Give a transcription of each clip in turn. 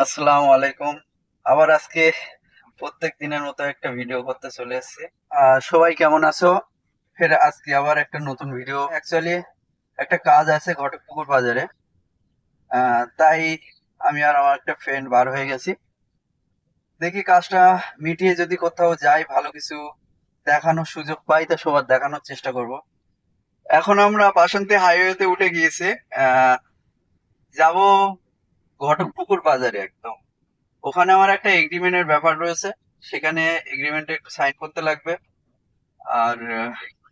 আসসালামু আলাইকুম। আবার আজকে প্রত্যেক দিনের মতো একটা ভিডিও করতে চলে এসেছি। সবাই কেমন আছো? ফের আজকে আবার একটা নতুন ভিডিও। অ্যাকচুয়ালি একটা কাজ আছে ঘটকপুকুর বাজারে। তাই আমি আর আমার একটা ফ্রেন্ড বার হয়ে গেছি। দেখি কাজটা মিটিয়ে যদি কোথাও যাই, ভালো কিছু দেখানোর সুযোগ পাই তা সবার দেখানোর চেষ্টা করব। এখন আমরা বাসন্তী হাইওয়েতে উঠে গিয়েছি। আহ যাব ঘটকপুকুর বাজারে একদম। ওখানে আমার একটা এগ্রিমেন্টের ব্যাপার রয়েছে। সেখানে এগ্রিমেন্টে একটু সাইন করতে লাগবে। আর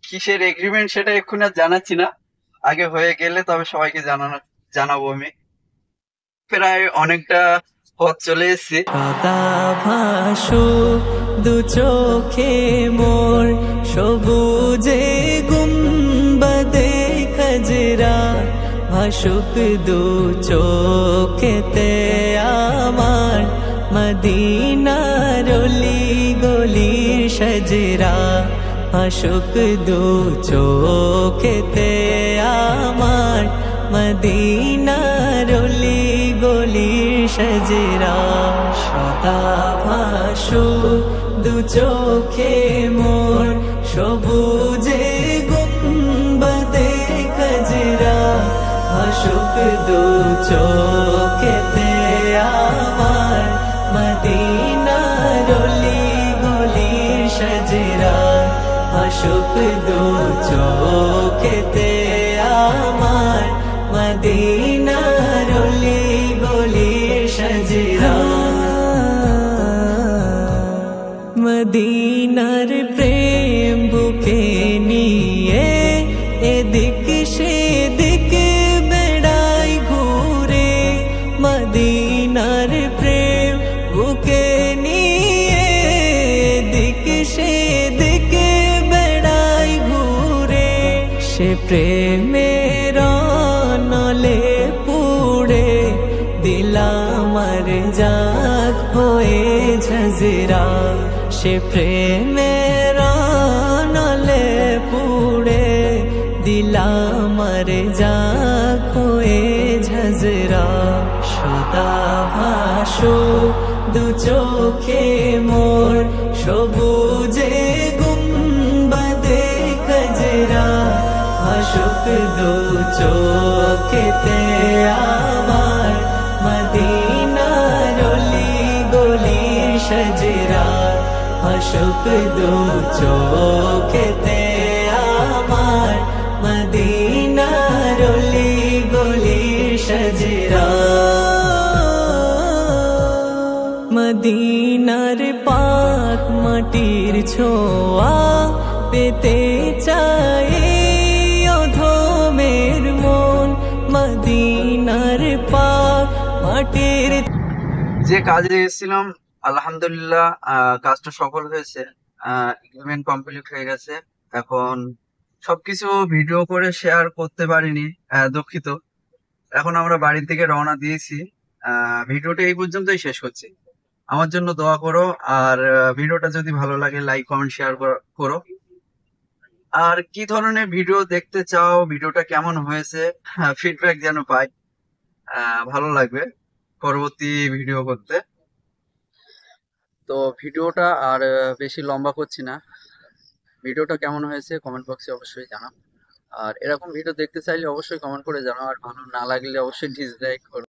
কিসের এগ্রিমেন্ট সেটা এক্ষুনি আর জানাচ্ছি না। আগে হয়ে গেলে তবে সবাইকে জানাবো আমি। প্রায় অনেকটা পথ চলে এসেছি। সদা ভাসু দু চোখে মোর সবুজে গুম্বদে খজরা ভাসুক দু চোখেতে আমার মদিনার অলি গলির সজরা ভাসুক দু চোখেতে আমার মদিনার অলি গলির সজরা সদা ভাসু দু চোখে মোর সবুজে গুম্বদে খজরা ভাসুক দু চোখেতে আমার মদিনার অলি গলির সজরা ভাসুক দু চোখেতে আমার মদিনার অলি গলির সজরা মদিনার প্রেম বুকে নিয়ে এদিক সেদিক বেড়াই ঘুরে মদিনার প্রেম বুকে নিয়ে এদিক সেদিক বেড়াই ঘুরে সে প্রেমের নলে পুড়ে দিলামার জাগ হয়ে ঝজরা সে প্রেমের নলে পুড়ে দিলামার জাগ হয়ে ঝজরা সদা ভাসু দু চোখে মোর সবুজে গুম্বদে খজরা ভাসুক দু চোখেতে আমার মদিনার অলি গলির সজরা ভাসুক দু চোখেতে আমার মদিনার অলি গলির সজরা মদিনার পাক মাটির ছোঁয়া পেতে চায় অধমের মন মদিনার পাক মাটির। যে কাজে এসেছিলাম, আলহামদুলিল্লাহ কাজটা সফল হয়েছে। এগ্রিমেন্ট কমপ্লিট হয়ে গেছে। এখন সবকিছু ভিডিও করে শেয়ার করতে পারিনি, দুঃখিত। এখন আমরা বাড়ির দিকে রওনা দিয়েছি। ভিডিওটা এই পর্যন্তই শেষ করছি। আমার জন্য দোয়া করো। আর ভিডিওটা যদি ভালো লাগে লাইক কমেন্ট শেয়ার করো। আর কি ধরনের ভিডিও দেখতে চাও, ভিডিওটা কেমন হয়েছে, ফিডব্যাক যেন পাই, ভালো লাগবে পরবর্তী ভিডিও করতে। তো ভিডিওটা আর বেশি লম্বা করছি না। ভিডিওটা কেমন হয়েছে কমেন্ট বক্সে অবশ্যই জানাও। আর এরকম ভিডিও দেখতে চাইলে অবশ্যই কমেন্ট করে জানাও। আর ভালো না লাগলে অবশ্যই ডিসলাইক করো।